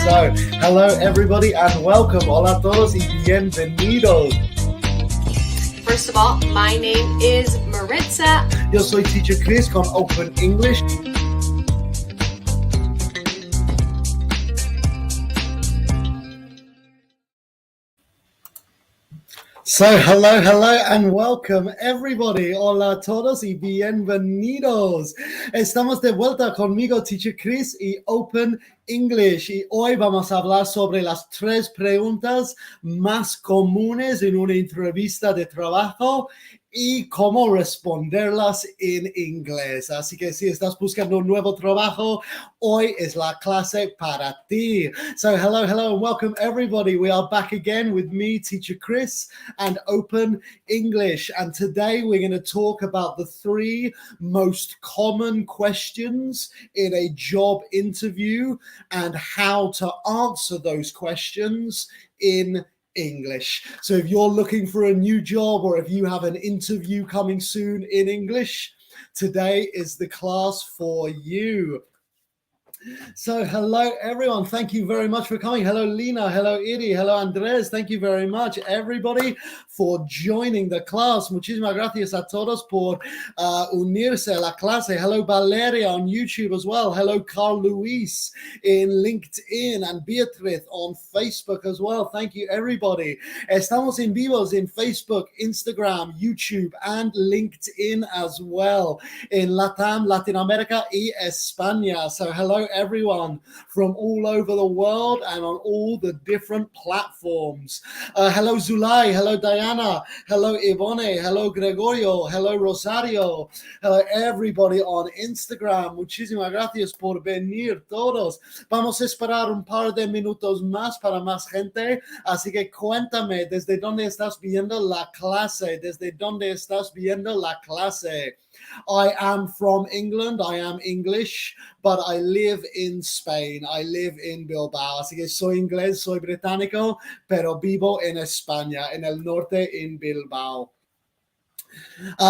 So, hello everybody and welcome. Hola a todos y bienvenidos. First of all, my name is Maritza. Yo soy Teacher Chris con Open English. So, hello and welcome everybody. Hola a todos y bienvenidos. Estamos de vuelta conmigo, Teacher Chris y Open English. Y hoy vamos a hablar sobre las 3 preguntas más comunes en una entrevista de trabajo y cómo responderlas en inglés. Así que si estás buscando un nuevo trabajo, hoy es la clase para ti. So hello and welcome everybody. We are back again with me, Teacher Chris, and Open English. And today we're going to talk about the 3 most common questions in a job interview and how to answer those questions in English. So if you're looking for a new job or if you have an interview coming soon in English, today is the class for you. So hello everyone, thank you very much for coming. Hello Lina, hello Iri, hello Andres, thank you very much everybody for joining the class. Muchísimas gracias a todos por unirse a la clase. Hello Valeria on YouTube as well. Hello Carl Luis in LinkedIn and Beatriz on Facebook as well. Thank you everybody. Estamos en vivos in Facebook, Instagram, YouTube and LinkedIn as well in Latam, Latin America y España. So hello everyone from all over the world and on all the different platforms. Hello Zulay, hello Diana, hello Ivone, hello Gregorio, hello Rosario, hello everybody on Instagram. Muchísimas gracias por venir todos. Vamos a esperar un par de minutos más para más gente, así que cuéntame desde dónde estás viendo la clase, desde dónde estás viendo la clase. I am from England, I am English, but I live in Spain, I live in Bilbao, así que soy inglés, soy británico, pero vivo en España, en el norte, en Bilbao.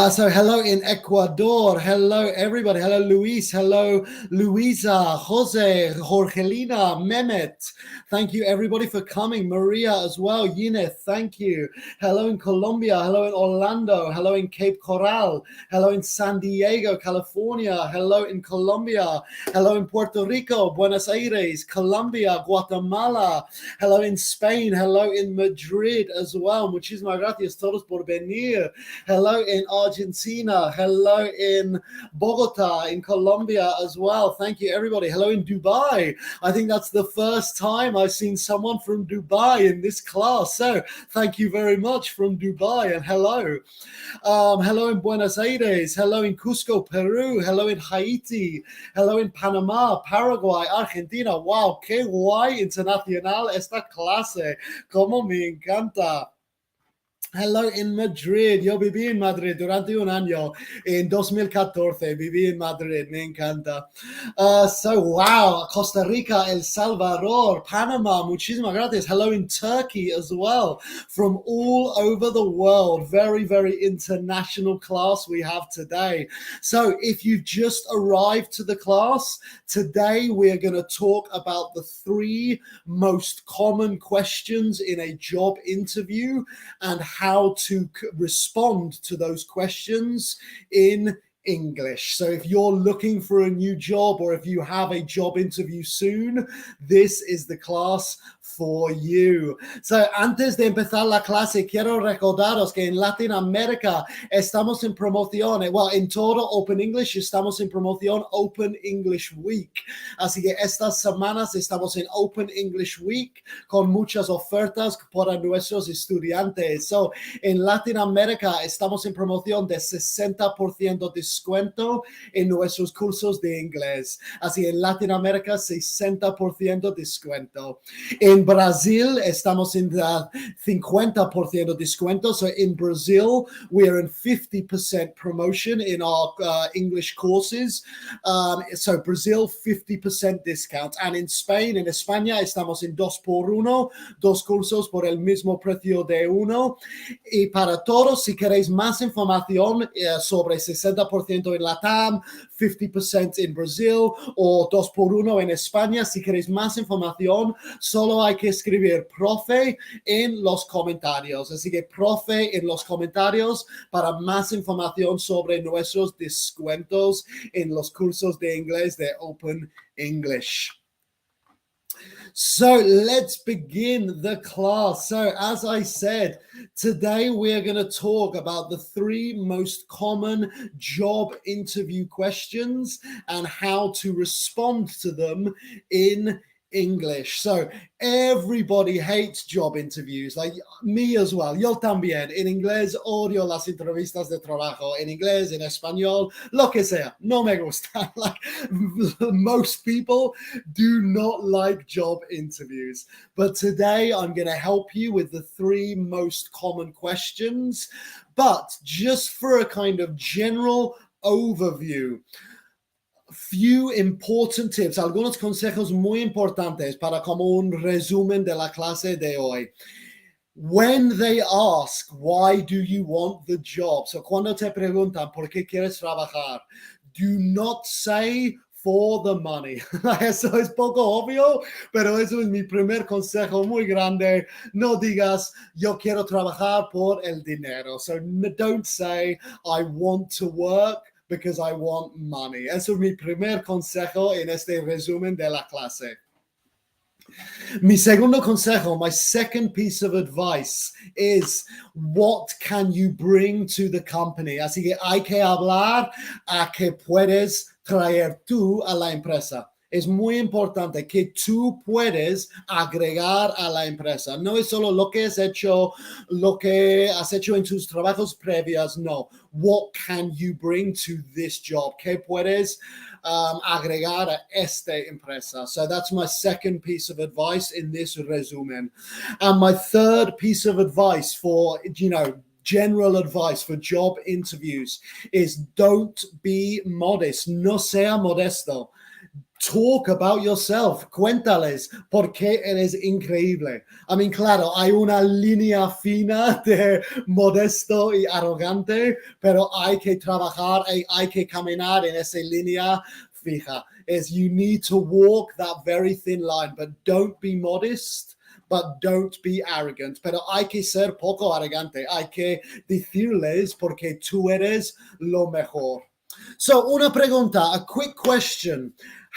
So hello in Ecuador, hello everybody, hello Luis, hello Luisa, Jose, Jorgelina, Mehmet, thank you everybody for coming, Maria as well, Yineth, thank you, hello in Colombia, hello in Orlando, hello in Cape Coral, hello in San Diego, California, hello in Colombia, hello in Puerto Rico, Buenos Aires, Colombia, Guatemala, hello in Spain, hello in Madrid as well, muchísimas gracias todos por venir, hello in Argentina, hello in Bogota, in Colombia as well. Thank you, everybody. Hello in Dubai. I think that's the first time I've seen someone from Dubai in this class. So thank you very much from Dubai and hello. Hello in Buenos Aires. Hello in Cusco, Peru. Hello in Haiti. Hello in Panama, Paraguay, Argentina. Wow, qué guay internacional esta clase. Como me encanta. Hello in Madrid. Yo viví en Madrid durante un año. En 2014 viví en Madrid. Me encanta. So, wow. Costa Rica, El Salvador, Panama. Muchísimas gracias. Hello in Turkey as well. From all over the world. Very, very international class we have today. So, if you've just arrived to the class, today we're going to talk about the 3 most common questions in a job interview and how to respond to those questions in English. So if you're looking for a new job or if you have a job interview soon, this is the class for you. So antes de empezar la clase, quiero recordaros que en Latinoamérica estamos en promoción, well, en todo Open English estamos en promoción Open English Week. Así que estas semanas estamos en Open English Week con muchas ofertas para nuestros estudiantes. So en Latinoamérica estamos en promoción de 60% descuento en nuestros cursos de inglés. Así en Latinoamérica 60% descuento. En En Brasil estamos en 50% descuento. So in Brazil, we are in 50% promotion in our English courses. So Brazil, 50% discount. And in Spain, en España, estamos en 2x1, 2 cursos por el mismo precio de uno. Y para todos, si queréis más información sobre 60% en Latam, 50% en Brasil o 2x1 en España, si queréis más información, solo hay que escribir profe en los comentarios. Así que profe en los comentarios para más información sobre nuestros descuentos en los cursos de inglés de Open English. So let's begin the class. So as I said, today we're going to talk about the 3 most common job interview questions and how to respond to them in English. So everybody hates job interviews, like me as well. Yo también. En inglés odio las entrevistas de trabajo. En inglés, en español, lo que sea. No me gusta. Like most people do not like job interviews. But today I'm going to help you with the 3 most common questions. But just for a kind of general overview, few important tips, algunos consejos muy importantes para como un resumen de la clase de hoy. When they ask, why do you want the job? So cuando te preguntan por qué quieres trabajar, do not say for the money. Eso es poco obvio, pero eso es mi primer consejo muy grande. No digas, yo quiero trabajar por el dinero. So don't say, I want to work because I want money. Eso es mi primer consejo en este resumen de la clase. Mi segundo consejo, my second piece of advice is, what can you bring to the company? Así que hay que hablar a que puedes traer tú a la empresa. Es muy importante que tú puedes agregar a la empresa. No es solo lo que has hecho en tus trabajos previos. No. What can you bring to this job? ¿Qué puedes agregar a esta empresa? So that's my second piece of advice in this resumen. And my third piece of advice for, general advice for job interviews is, don't be modest. No sea modesto. Talk about yourself. Cuéntales por qué eres increíble. I mean, claro, hay una línea fina de modesto y arrogante, pero hay que trabajar, hay que caminar en esa línea fija. You need to walk that very thin line, but don't be modest, but don't be arrogant. Pero hay que ser poco arrogante. Hay que decirles porque tú eres lo mejor. So, una pregunta, a quick question.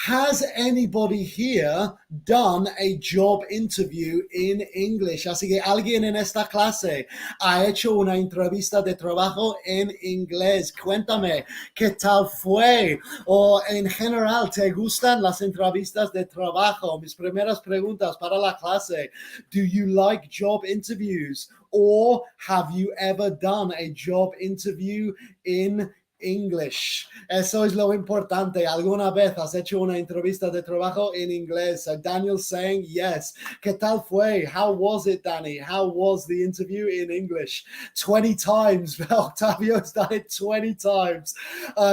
Has anybody here done a job interview in English? Así que alguien en esta clase ha hecho una entrevista de trabajo en inglés. Cuéntame, ¿qué tal fue? O en general, ¿te gustan las entrevistas de trabajo? Mis primeras preguntas para la clase. Do you like job interviews? Or have you ever done a job interview in English? Eso es lo importante. ¿Alguna vez has hecho una entrevista de trabajo en inglés? So Daniel's saying yes. ¿Qué tal fue? How was it, Danny? How was the interview in English? 20 times. Octavio's done it 20 times.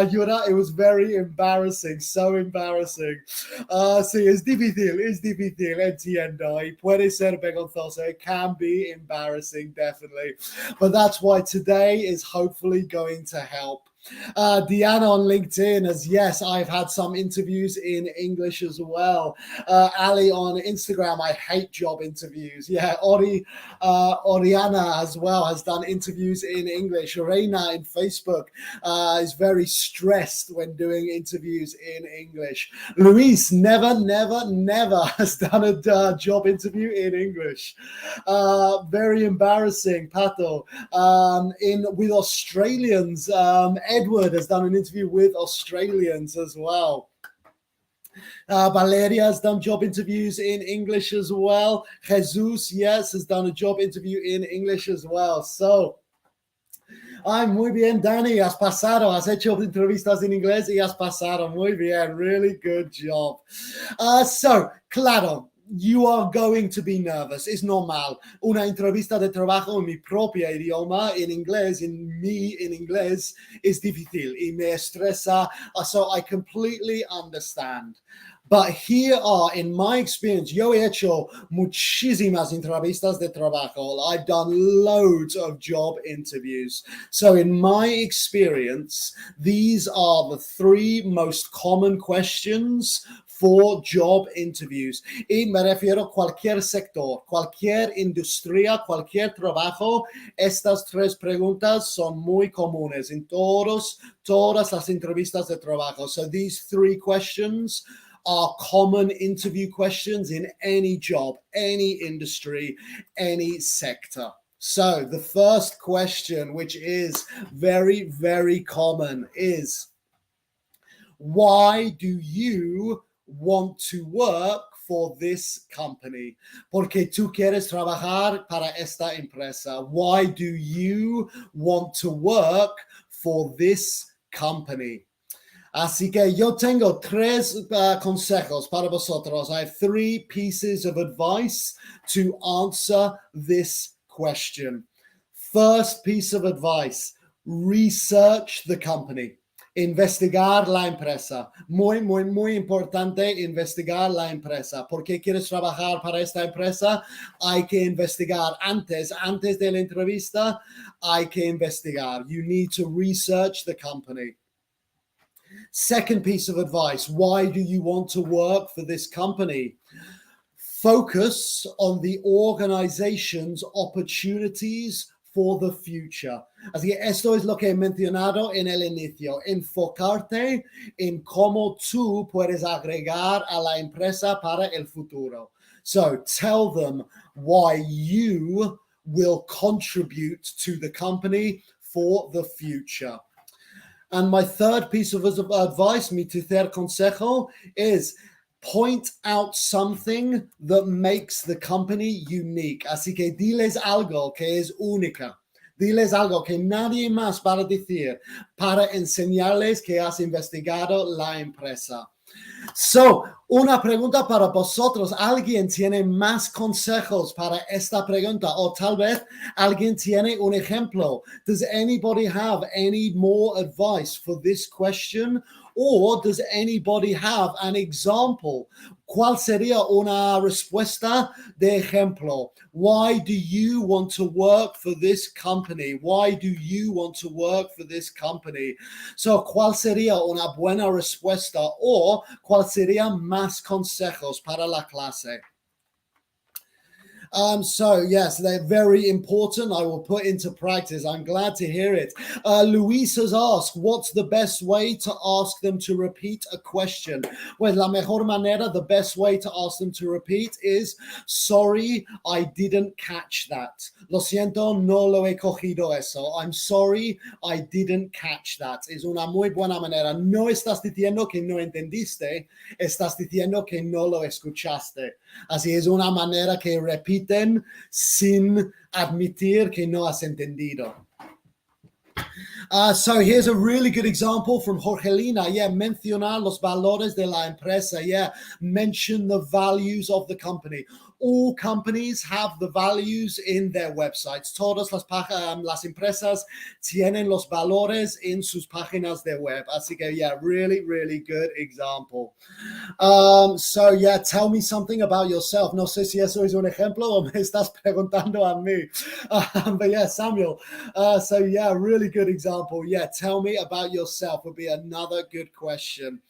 Yura, it was very embarrassing. So embarrassing. Sí, es difícil, entiendo. Y puede ser vergonzoso. It can be embarrassing, definitely. But that's why today is hopefully going to help. Diana on LinkedIn as yes, I've had some interviews in English as well. Ali on Instagram, I hate job interviews. Yeah, Oriana as well has done interviews in English. Reina in Facebook is very stressed when doing interviews in English. Luis never has done a job interview in English. Very embarrassing. Pato with Australians. Edward has done an interview with Australians as well. Valeria has done job interviews in English as well. Jesus, yes, has done a job interview in English as well. So, ay, muy bien, Danny, has pasado. Has hecho entrevistas en inglés y has pasado. Muy bien, really good job. So, claro, you are going to be nervous. Es normal. Una entrevista de trabajo en mi propio idioma, en inglés, en inglés, es difícil y me estresa. So I completely understand. But here are, in my experience, yo he hecho muchísimas entrevistas de trabajo. I've done loads of job interviews. So in my experience, these are the 3 most common questions for job interviews. Y me refiero a cualquier sector, cualquier industria, cualquier trabajo. Estas 3 preguntas son muy comunes en todas las entrevistas de trabajo. So these 3 questions are common interview questions in any job, any industry, any sector. So the first question, which is very, very common, is why do you want to work for this company? Porque tú quieres trabajar para esta empresa. Why do you want to work for this company? Así que yo tengo 3 consejos para vosotros. I have 3 pieces of advice to answer this question. First piece of advice, research the company. Investigar la empresa. Muy, muy, muy importante investigar la empresa. ¿Por qué quieres trabajar para esta empresa? Hay que investigar antes de la entrevista. Hay que investigar. You need to research the company. Second piece of advice, why do you want to work for this company? Focus on the organization's opportunities for the future. Así que esto es lo que he mencionado en el inicio. Enfocarte en cómo tú puedes agregar a la empresa para el futuro. So tell them why you will contribute to the company for the future. And my third piece of advice, mi tercer consejo, is point out something that makes the company unique. Así que diles algo que es única. Diles algo que nadie más va a decir para enseñarles que has investigado la empresa. So, una pregunta para vosotros. ¿Alguien tiene más consejos para esta pregunta? O tal vez alguien tiene un ejemplo. Does anybody have any more advice for this question? Or does anybody have an example? ¿Cuál sería una respuesta de ejemplo? Why do you want to work for this company? Why do you want to work for this company? So, ¿cuál sería una buena respuesta? O ¿cuál sería más consejos para la clase? So yes, they're very important. I will put into practice. I'm glad to hear it. Luis has asked, what's the best way to ask them to repeat a question? Well, la mejor manera, the best way to ask them to repeat is, sorry, I didn't catch that. Lo siento, no lo he cogido eso. I'm sorry, I didn't catch that. Es una muy buena manera. No estás diciendo que no entendiste, estás diciendo que no lo escuchaste. Así es una manera que repiten sin admitir que no has entendido. So here's a really good example from Jorgelina. Yeah, mencionar los valores de la empresa. Yeah, mention the values of the company. All companies have the values in their websites. Todas las empresas tienen los valores en sus páginas de web. Así que, yeah, really, really good example. So, yeah, tell me something about yourself. No sé si eso es un ejemplo o me estás preguntando a mí. But, yeah, Samuel. So, yeah, really good example. Yeah, tell me about yourself would be another good question.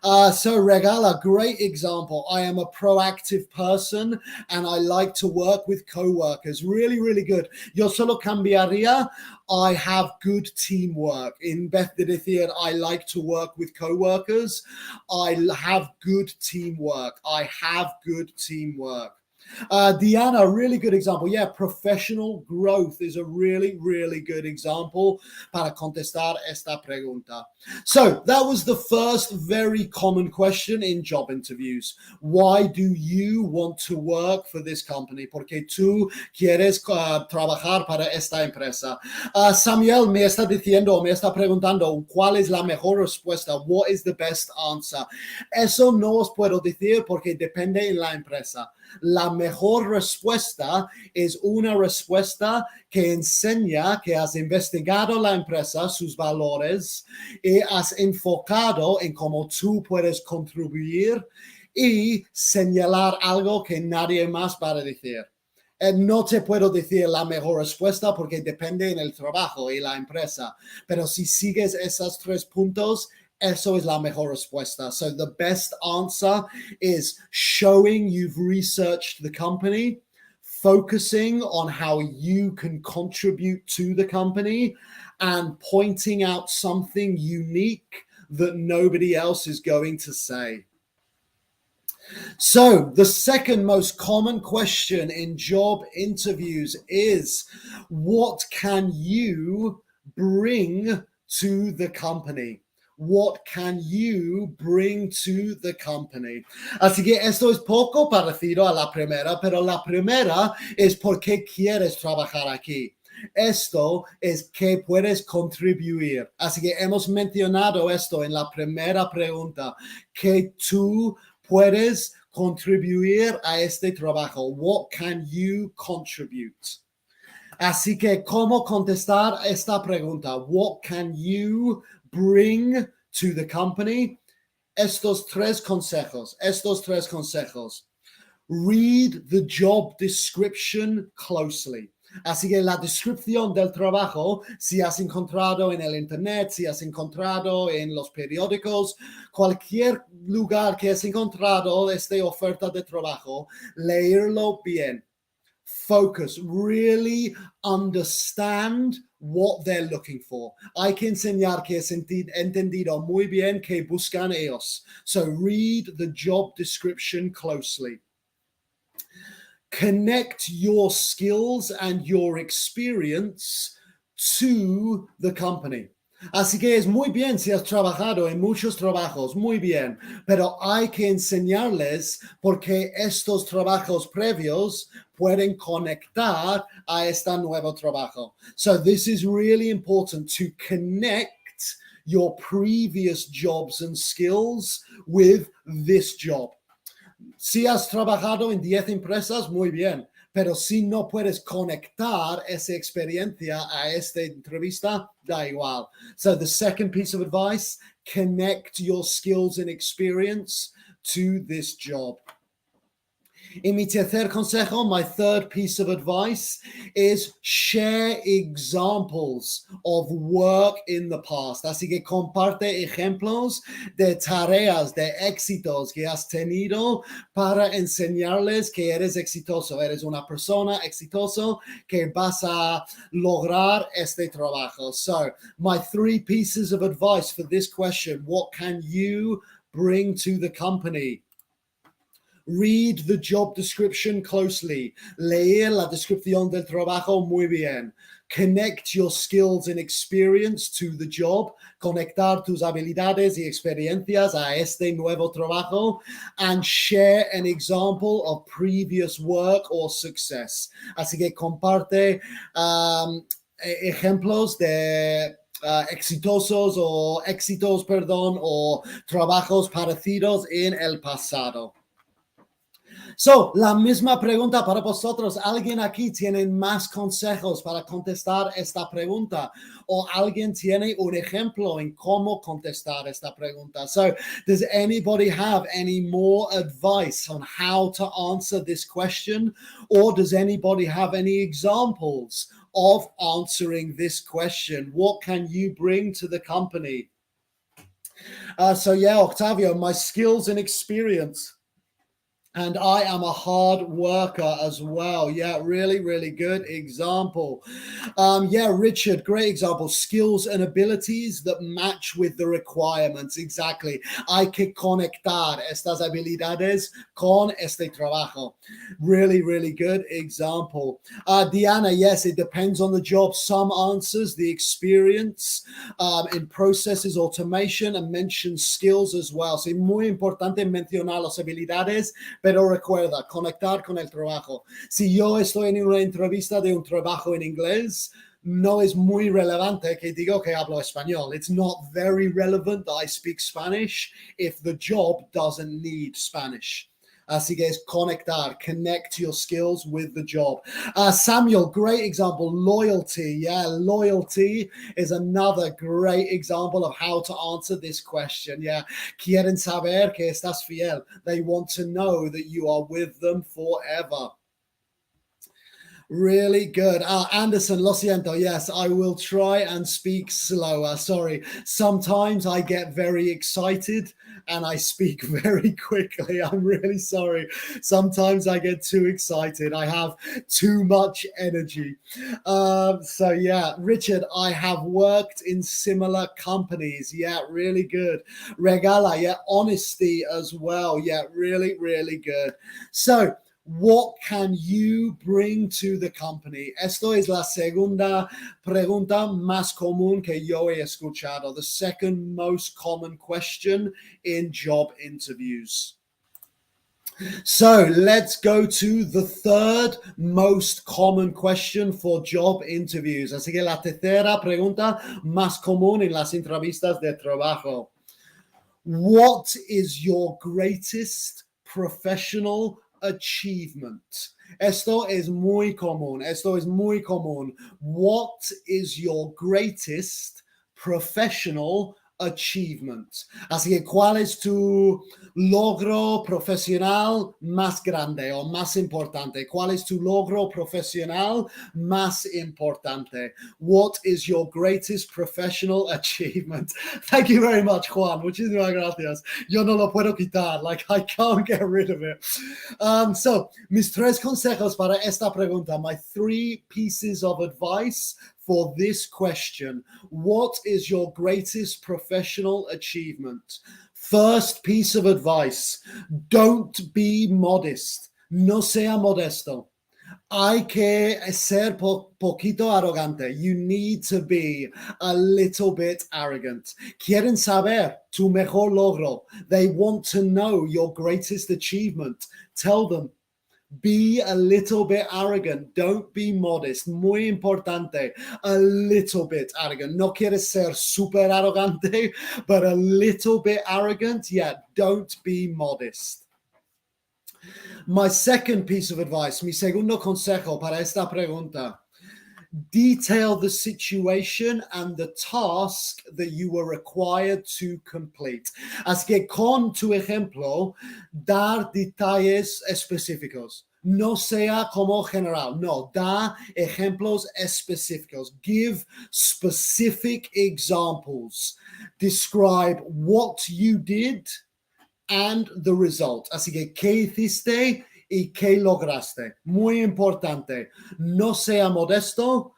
So, Regala, great example. I am a proactive person and I like to work with co-workers. Really, really good. Yo solo cambiaría, I have good teamwork. In vez de decir, I like to work with co-workers, I have good teamwork. I have good teamwork. Diana, really good example. Yeah, professional growth is a really, really good example para contestar esta pregunta. So that was the first very common question in job interviews. Why do you want to work for this company? Porque tú quieres trabajar para esta empresa. Samuel me está diciendo, me está preguntando, ¿cuál es la mejor respuesta? What is the best answer? Eso no os puedo decir porque depende en la empresa. La mejor respuesta es una respuesta que enseña que has investigado la empresa, sus valores, y has enfocado en cómo tú puedes contribuir y señalar algo que nadie más va a decir. No te puedo decir la mejor respuesta porque depende en el trabajo y la empresa, pero si sigues esos 3 puntos, eso es la mejor respuesta. So the best answer is showing you've researched the company, focusing on how you can contribute to the company, and pointing out something unique that nobody else is going to say. So the second most common question in job interviews is, what can you bring to the company? What can you bring to the company? Así que esto es poco parecido a la primera, pero la primera es por qué quieres trabajar aquí. Esto es que puedes contribuir. Así que hemos mencionado esto en la primera pregunta, que tú puedes contribuir a este trabajo. What can you contribute? Así que, ¿cómo contestar esta pregunta? What can you bring to the company? Estos tres consejos. Read the job description closely. Así que la descripción del trabajo, si has encontrado en el internet, si has encontrado en los periódicos, cualquier lugar que has encontrado esta oferta de trabajo, leerlo bien. Focus, really understand what they're looking for. Hay que enseñar que has entendido muy bien que buscan ellos. So read the job description closely. Connect your skills and your experience to the company. Así que es muy bien si has trabajado en muchos trabajos, muy bien, pero hay que enseñarles porque estos trabajos previos pueden conectar a este nuevo trabajo. So this is really important, to connect your previous jobs and skills with this job. Si has trabajado en 10 empresas, muy bien, pero si no puedes conectar esa experiencia a esta entrevista, da igual. So the second piece of advice, connect your skills and experience to this job. Y mi tercer consejo, my third piece of advice, is share examples of work in the past. Así que comparte ejemplos de tareas, de éxitos que has tenido para enseñarles que eres exitoso, eres una persona exitoso que vas a lograr este trabajo. So, my 3 pieces of advice for this question, what can you bring to the company? Read the job description closely. Leer la descripción del trabajo muy bien. Connect your skills and experience to the job. Conectar tus habilidades y experiencias a este nuevo trabajo. And share an example of previous work or success. Así que comparte ejemplos de exitosos o éxitos, o trabajos parecidos en el pasado. So, la misma pregunta para vosotros. ¿Alguien aquí tiene más consejos para contestar esta pregunta? ¿O alguien tiene un ejemplo en cómo contestar esta pregunta? So, does anybody have any more advice on how to answer this question? Or does anybody have any examples of answering this question? What can you bring to the company? So, yeah, Octavio, my skills and experience. And I am a hard worker as well. Yeah, really, really good example. Yeah, Richard, great example. Skills and abilities that match with the requirements. Exactly. Hay que conectar estas habilidades con este trabajo. Really, really good example. Diana, yes, it depends on the job. Some answers, the experience in processes, automation, and mention skills as well. So, muy importante mencionar las habilidades, pero recuerda, conectar con el trabajo. Si yo estoy en una entrevista de un trabajo en inglés, no es muy relevante que digo que hablo español. It's not very relevant that I speak Spanish if the job doesn't need Spanish. Así que es conectar, connect your skills with the job. Samuel, great example, loyalty. Yeah, loyalty is another great example of how to answer this question. Yeah, quieren saber que estás fiel. They want to know that you are with them forever. Really good. Anderson, lo siento. Yes, I will try and speak slower. Sorry. Sometimes I get very excited and I speak very quickly. I'm really sorry. Sometimes I get too excited. I have too much energy. So yeah, Richard, I have worked in similar companies. Yeah, really good. Regala, yeah, honesty as well. Yeah, really, really good. So, what can you bring to the company? Esto es la segunda pregunta más común que yo he escuchado. The second most common question in job interviews. So let's go to the third most common question for job interviews. Así que la tercera pregunta más común en las entrevistas de trabajo. What is your greatest professional achievement? Esto es muy común. Esto es muy común. What is your greatest professional achievement? Así que, ¿cuál es tu logro profesional más grande o más importante? ¿Cuál es tu logro profesional más importante? What is your greatest professional achievement? Thank you very much, Juan. Muchísimas gracias. Yo no lo puedo quitar. Like, I can't get rid of it. So, mis tres consejos para esta pregunta. My three pieces of advice for this question. What is your greatest professional achievement? First piece of advice, don't be modest. No sea modesto. Hay que ser poquito arrogante. You need to be a little bit arrogant. Quieren saber tu mejor logro. They want to know your greatest achievement. Tell them. Be a little bit arrogant. Don't be modest. Muy importante. A little bit arrogant. No quieres ser super arrogante, but a little bit arrogant. Yeah, don't be modest. My second piece of advice, mi segundo consejo para esta pregunta. Detail the situation and the task that you were required to complete. Así que con tu ejemplo, dar detalles específicos. No sea como general. No, da ejemplos específicos. Give specific examples. Describe what you did and the result. Así que, ¿qué hiciste y qué lograste? Muy importante. No sea modesto.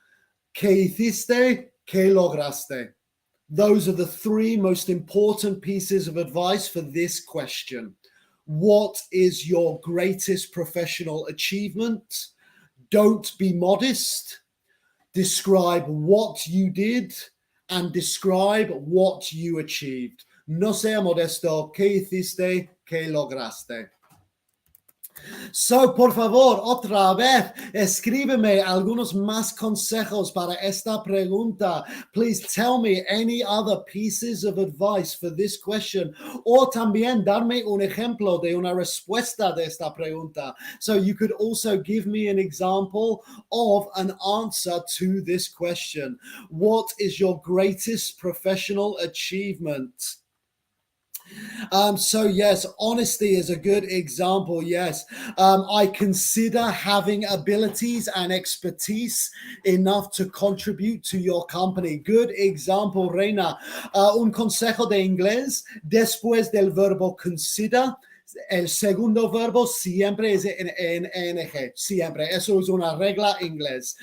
¿Qué hiciste? ¿Qué lograste? Those are the three most important pieces of advice for this question. What is your greatest professional achievement? Don't be modest. Describe what you did and describe what you achieved. No sea modesto. ¿Qué hiciste? ¿Qué lograste? So, por favor, otra vez, escríbeme algunos más consejos para esta pregunta. Please tell me any other pieces of advice for this question. O también darme un ejemplo de una respuesta de esta pregunta. So you could also give me an example of an answer to this question. What is your greatest professional achievement? So yes, honesty is a good example. Yes, I consider having abilities and expertise enough to contribute to your company. Good example, Reina. Un consejo de inglés, después del verbo consider, El segundo verbo siempre es en ing, siempre. Eso es una regla inglés.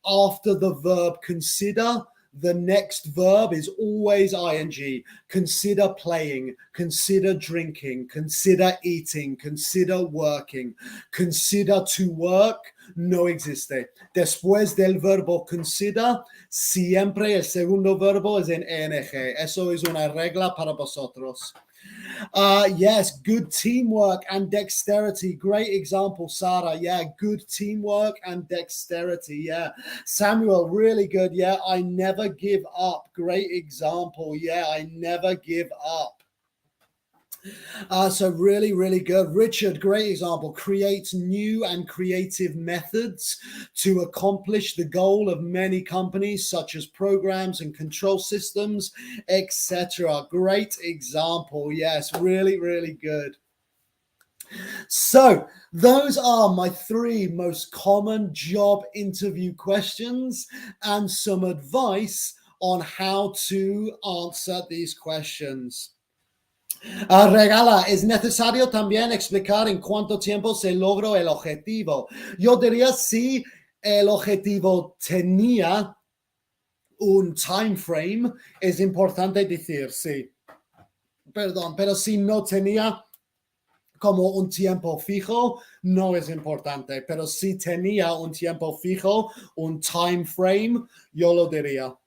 After the verb consider, the next verb is always ing. Consider playing, consider drinking, consider eating, consider working. Consider to work no existe. Después del verbo consider, siempre el segundo verbo es en ing. Eso es una regla para vosotros. Yes, good teamwork and dexterity. Great example, Sarah. Yeah, good teamwork and dexterity. Yeah, Samuel, really good. Yeah, I never give up. Great example. Yeah, I never give up. So really good. Richard, great example, creates new and creative methods to accomplish the goal of many companies, such as programs and control systems, etc. Great example. Yes, really good. So those are my 3 most common job interview questions and some advice on how to answer these questions. Regala, es necesario también explicar en cuánto tiempo se logró el objetivo. Yo diría si el objetivo tenía un time frame, es importante decir sí. Perdón, pero si no tenía como un tiempo fijo, no es importante. Pero si tenía un tiempo fijo, un time frame, yo lo diría.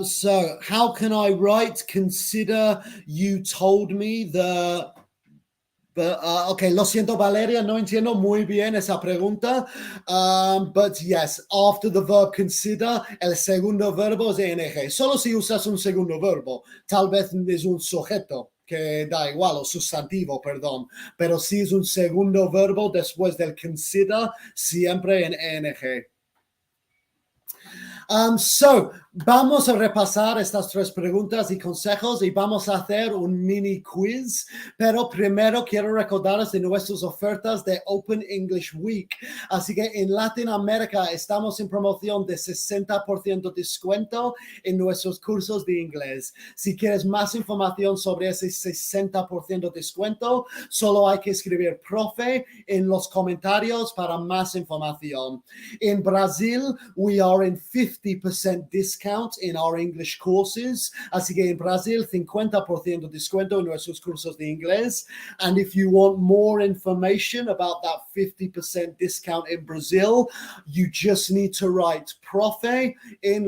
So how can I write? Consider you told me the. Okay, lo siento, Valeria, no entiendo muy bien esa pregunta. But yes, after the verb consider, el segundo verbo es ing. Solo si usas un segundo verbo, tal vez es un sujeto, que da igual, o sustantivo, perdón. Pero si es un segundo verbo después del consider, siempre en ing. So, vamos a repasar estas 3 preguntas y consejos y vamos a hacer un mini quiz, pero primero quiero recordaros de nuestras ofertas de Open English Week. Así que en Latinoamérica estamos en promoción de 60% descuento en nuestros cursos de inglés. Si quieres más información sobre ese 60% descuento, solo hay que escribir profe en los comentarios para más información. En Brasil, we are in 50% discount in our English courses. Así que en Brasil, 50% descuento en nuestros cursos de inglés. And if you want more information about that 50% discount in Brazil, you just need to write profe in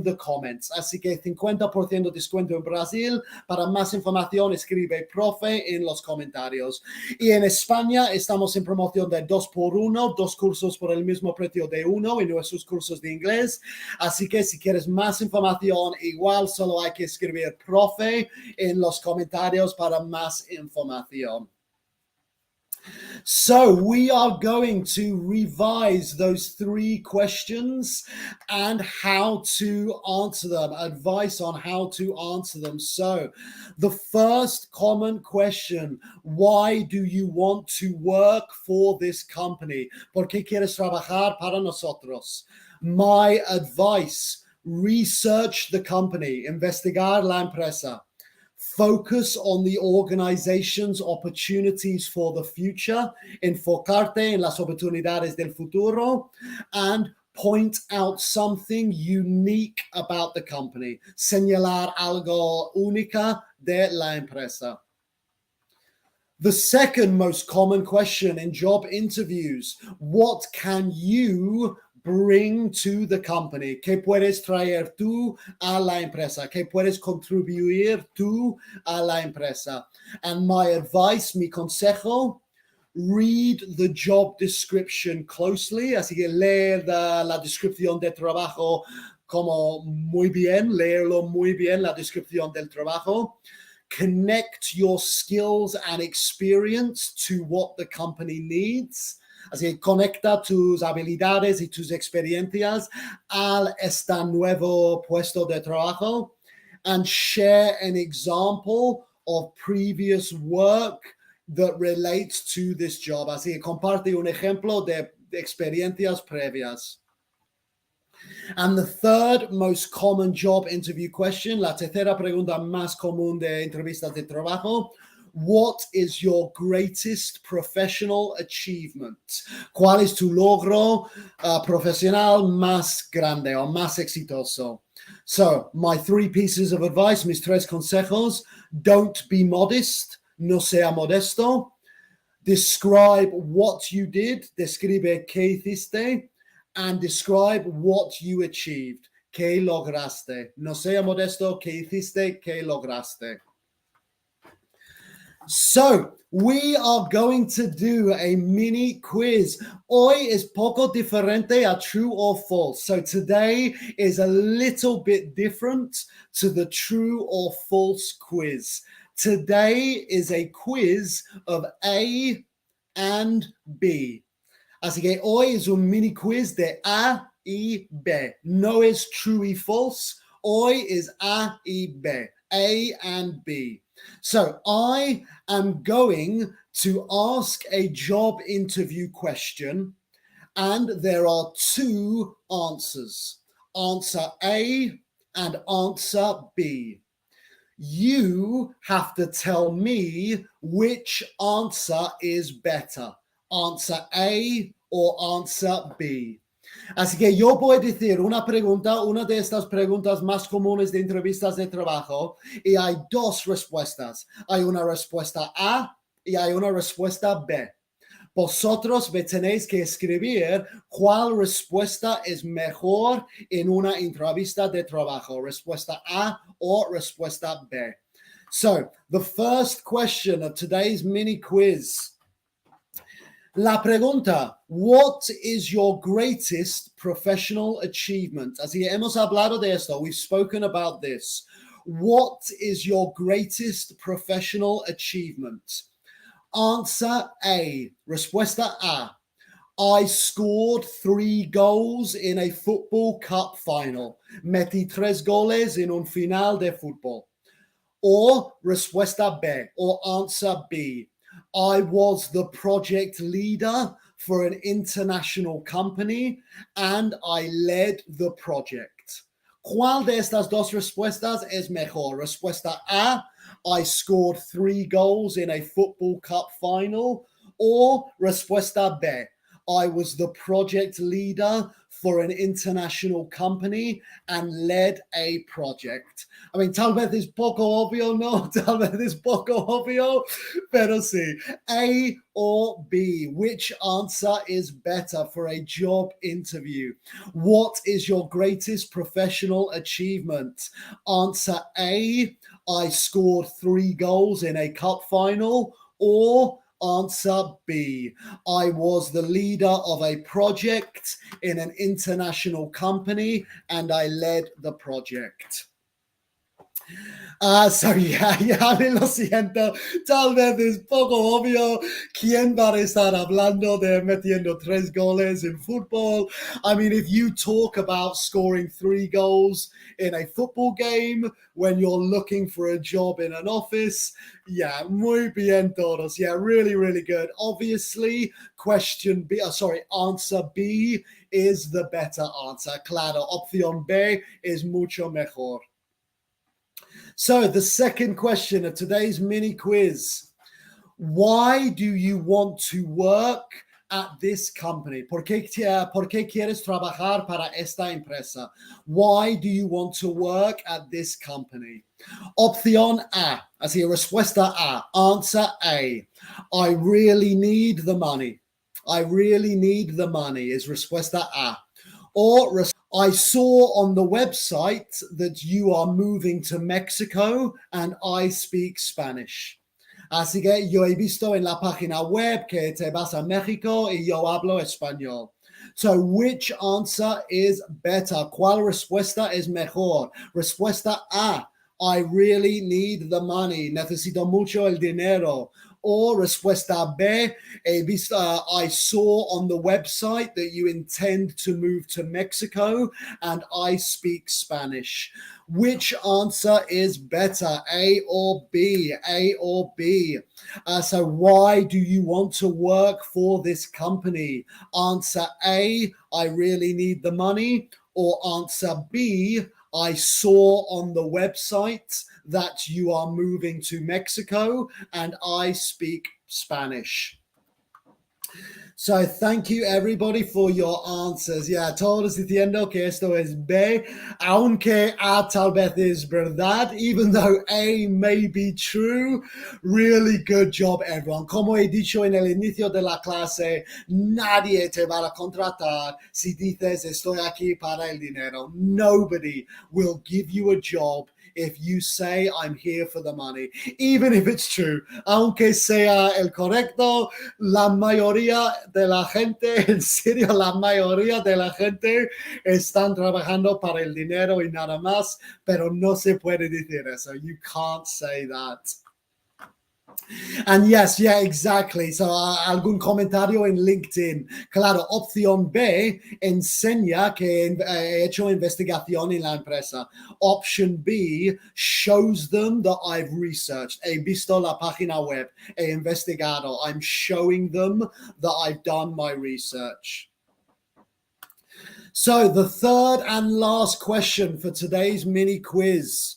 the comments. Así que 50% descuento en Brasil. Para más información, escribe profe en los comentarios. Y en España estamos en promoción de 2x1, 2 cursos por el mismo precio de 1 en nuestros cursos de inglés. Así que si quieres más información, igual solo hay que escribir profe en los comentarios para más información. So we are going to revise those 3 questions and how to answer them, advice on how to answer them. So the first common question, why do you want to work for this company? ¿Por qué quieres trabajar para nosotros? My advice, research the company, investigar la empresa. Focus on the organization's opportunities for the future, enfocarte en las oportunidades del futuro, and point out something unique about the company, señalar algo única de la empresa. The second most common question in job interviews, what can you bring to the company? ¿Qué puedes traer tú a la empresa? ¿Qué puedes contribuir tú a la empresa? And my advice, mi consejo, read the job description closely. Así que leer la descripción de trabajo como muy bien, leerlo muy bien, la descripción del trabajo. Connect your skills and experience to what the company needs. Así que conecta tus habilidades y tus experiencias a este nuevo puesto de trabajo. And share an example of previous work that relates to this job. Así que comparte un ejemplo de experiencias previas. And the third most common job interview question, la tercera pregunta más común de entrevistas de trabajo, What is your greatest professional achievement? ¿Cuál es tu logro profesional más grande o más exitoso? So, my 3 pieces of advice, mis 3 consejos. Don't be modest, no sea modesto. Describe what you did, describe qué hiciste, and describe what you achieved, qué lograste. No sea modesto, qué hiciste, qué lograste. So, we are going to do a mini quiz. Hoy es poco diferente a true or false. So today is a little bit different to the true or false quiz. Today is a quiz of A and B. Así que hoy es un mini quiz de A y B. No es true y false. Hoy is A y B. A and B. So I am going to ask a job interview question, and there are 2 answers. Answer A and answer B. You have to tell me which answer is better. Answer A or answer B. Así que yo voy a decir una pregunta, una de estas preguntas más comunes de entrevistas de trabajo, y hay 2 respuestas. Hay una respuesta A y hay una respuesta B. Vosotros me tenéis que escribir cuál respuesta es mejor en una entrevista de trabajo, respuesta A o respuesta B. So, the first question of today's mini quiz. La pregunta, what is your greatest professional achievement? Así hemos hablado de esto. We've spoken about this. What is your greatest professional achievement? Answer A. Respuesta A. I scored 3 goals in a football cup final. Metí 3 goles en un final de fútbol. Or respuesta B, or answer B. I was the project leader for an international company and I led the project. ¿Cuál de estas 2 respuestas es mejor? Respuesta A, I scored 3 goals in a football cup final. Or respuesta B, I was the project leader for an international company and led a project. I mean, tal vez es poco obvio, no? Tal vez es poco obvio, pero sí. A or B, which answer is better for a job interview? What is your greatest professional achievement? Answer A, I scored 3 goals in a cup final. Or answer B, I was the leader of a project in an international company and I led the project. So ya me lo siento, tal vez es poco obvio quién va a estar hablando de metiendo 3 goles en fútbol. I mean, if you talk about scoring 3 goals in a football game when you're looking for a job in an office, yeah, muy bien todos. Yeah, really, really good. Obviously, answer B is the better answer. Claro, opción B es mucho mejor. So the second question of today's mini quiz. Why do you want to work at this company? ¿Por qué quieres trabajar para esta empresa? Why do you want to work at this company? Opción A, así respuesta A, answer A. I really need the money. I really need the money is respuesta A. Or I saw on the website that you are moving to Mexico and I speak Spanish. Así que yo he visto en la página web que te vas a México y yo hablo español. So which answer is better? ¿Cuál respuesta es mejor? Respuesta A, I really need the money. Necesito mucho el dinero. Or respuesta B, I saw on the website that you intend to move to Mexico and I speak Spanish. Which answer is better, A or B? A or B? So why do you want to work for this company? Answer A, I really need the money. Or answer B, I saw on the website that you are moving to Mexico and I speak Spanish. So thank you everybody for your answers. Yeah, todos diciendo que esto es B, aunque A tal vez es verdad, even though A may be true. Really good job, everyone. Como he dicho en el inicio de la clase, nadie te va a contratar si dices estoy aquí para el dinero. Nobody will give you a job if you say I'm here for the money, even if it's true, aunque sea el correcto. La mayoría de la gente, en serio, la mayoría de la gente están trabajando para el dinero y nada más, pero no se puede decir eso. You can't say that. And yes, yeah, exactly. So, algún comentario en LinkedIn. Claro, opción B enseña que he hecho investigación en la empresa. Option B shows them that I've researched. He visto la página web. He investigado. I'm showing them that I've done my research. So, the third and last question for today's mini quiz.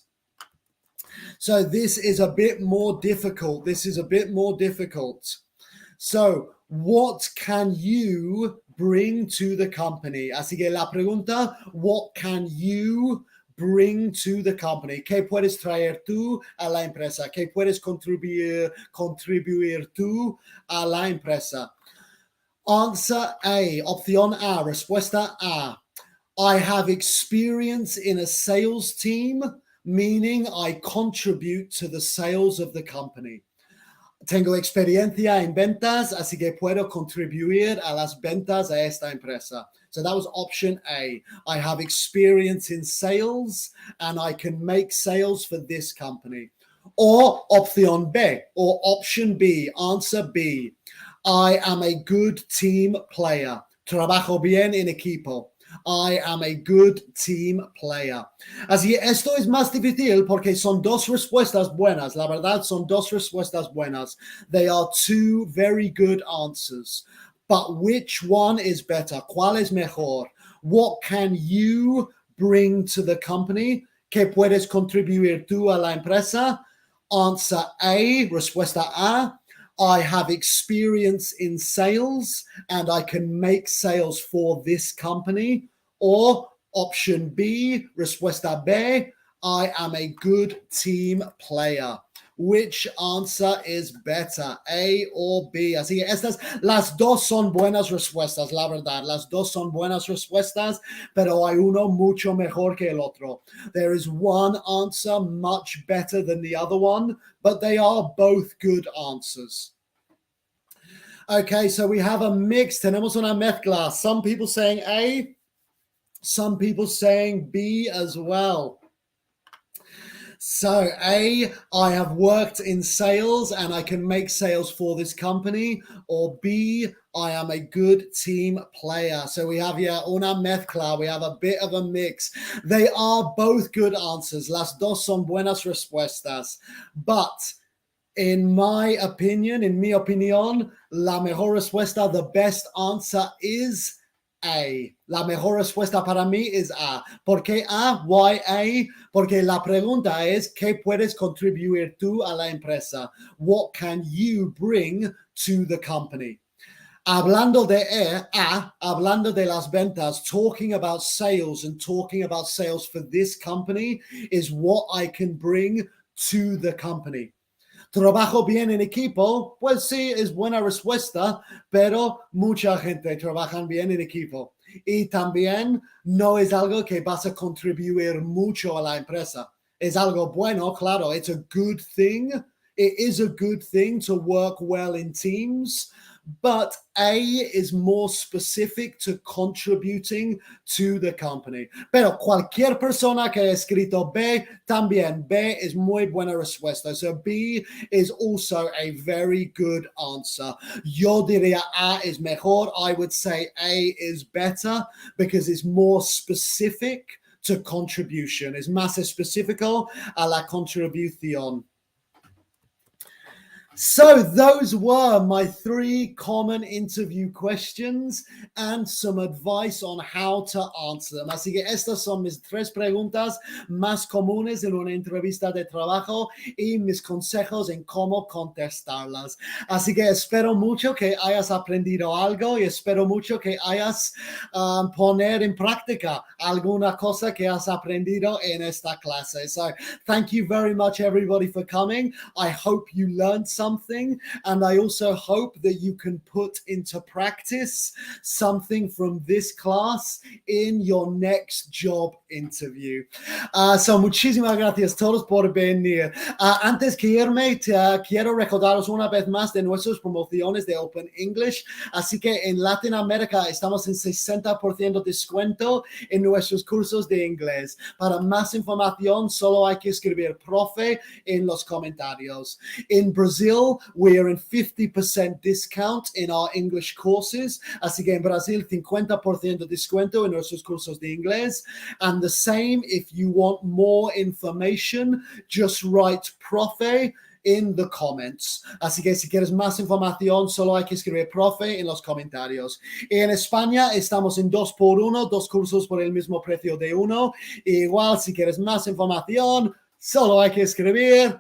So this is a bit more difficult. So what can you bring to the company? Así que la pregunta, what can you bring to the company? ¿Qué puedes traer tú a la empresa? ¿Qué puedes contribuir tú a la empresa? Answer A, opción A, respuesta A. I have experience in a sales team, meaning I contribute to the sales of the company. Tengo experiencia en ventas, así que puedo contribuir a las ventas a esta empresa. So that was option A. I have experience in sales and I can make sales for this company. Or opción B, or option B, answer B. I am a good team player. Trabajo bien en equipo. I am a good team player. Así que esto es más difícil porque son dos respuestas buenas. La verdad, son dos respuestas buenas. They are two very good answers. But which one is better? ¿Cuál es mejor? What can you bring to the company? ¿Qué puedes contribuir tú a la empresa? Answer A, respuesta A. I have experience in sales and I can make sales for this company. Or option B, respuesta B, I am a good team player. Which answer is better, A or B? Así que las dos son buenas respuestas, la verdad. Las dos son buenas respuestas, pero hay uno mucho mejor que el otro. There is one answer much better than the other one, but they are both good answers. Okay, so we have a mix. Tenemos una mezcla. Some people saying A, some people saying B as well. So A, I have worked in sales and I can make sales for this company. Or B, I am a good team player. So we have here una mezcla. We have a bit of a mix. They are both good answers. Las dos son buenas respuestas. But in my opinion, in mi opinión, la mejor respuesta, the best answer is A. La mejor respuesta para mí es A. ¿Por qué A? Why A? Porque la pregunta es, ¿qué puedes contribuir tú a la empresa? What can you bring to the company? Hablando de A, hablando de las ventas, talking about sales and talking about sales for this company is what I can bring to the company. Trabajo bien en equipo, pues sí, es buena respuesta, pero mucha gente trabaja bien en equipo. Y también no es algo que vas a contribuir mucho a la empresa. Es algo bueno, claro, it's a good thing. It is a good thing to work well in teams, but A is more specific to contributing to the company. Pero cualquier persona que ha escrito B, también B es muy buena respuesta. So B is also a very good answer. Yo diría A is mejor. I would say A is better because it's more specific to contribution. Es más específico a la contribución. So those were my 3 common interview questions and some advice on how to answer them. Así que estas son mis 3 preguntas más comunes en una entrevista de trabajo y mis consejos en cómo contestarlas. Así que espero mucho que hayas aprendido algo y espero mucho que hayas poner en práctica alguna cosa que has aprendido en esta clase. So thank you very much everybody for coming. I hope you learned something, and I also hope that you can put into practice something from this class in your next job interview. So muchísimas gracias a todos por venir. Antes que irme, quiero recordaros una vez más de nuestras promociones de Open English. Así que en Latinoamérica estamos en 60% descuento en nuestros cursos de inglés. Para más información, solo hay que escribir profe en los comentarios. In Brazil, we are in 50% discount in our English courses. Así que en Brasil, 50% descuento en nuestros cursos de inglés. And the same, if you want more information, just write profe in the comments. Así que si quieres más información, solo hay que escribir profe en los comentarios. Y en España estamos en 2x1, 2 cursos por el mismo precio de uno. Igual, si quieres más información, solo hay que escribir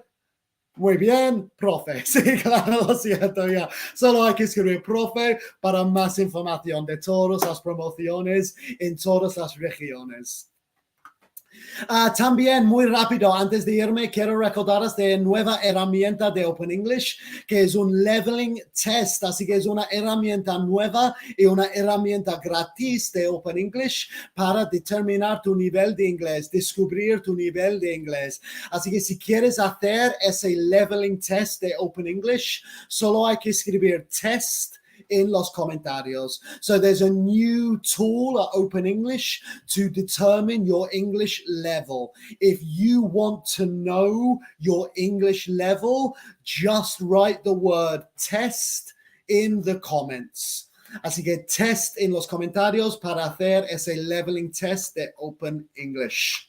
muy bien, profe. Sí, claro, lo siento ya. Solo hay que escribir profe para más información de todas las promociones en todas las regiones. También muy rápido, antes de irme, quiero recordaros de nueva herramienta de Open English, que es un leveling test. Así que es una herramienta nueva y una herramienta gratis de Open English para determinar tu nivel de inglés, descubrir tu nivel de inglés. Así que si quieres hacer ese leveling test de Open English, solo hay que escribir test in los comentarios. So there's a new tool at Open English to determine your English level. If you want to know your English level, just write the word test in the comments. Así que test en los comentarios para hacer ese leveling test de Open English.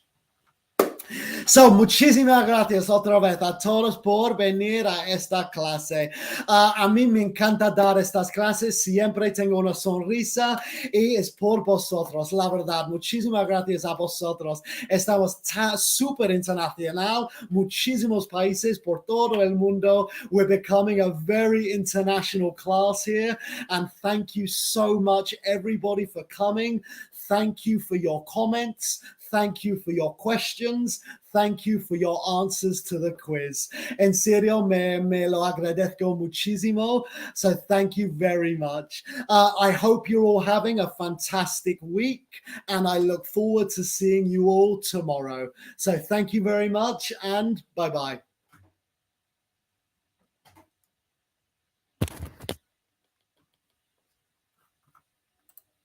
So, muchísimas gracias otra vez a todos por venir a esta clase. A mí me encanta dar estas clases, siempre tengo una sonrisa y es por vosotros, la verdad. Muchísimas gracias a vosotros. Estamos súper internacional, muchísimos países por todo el mundo. We're becoming a very international class here, and thank you so much everybody for coming. Thank you for your comments. Thank you for your questions. Thank you for your answers to the quiz. En serio, me lo agradezco muchísimo. So thank you very much. I hope you're all having a fantastic week, and I look forward to seeing you all tomorrow. So thank you very much, and bye-bye.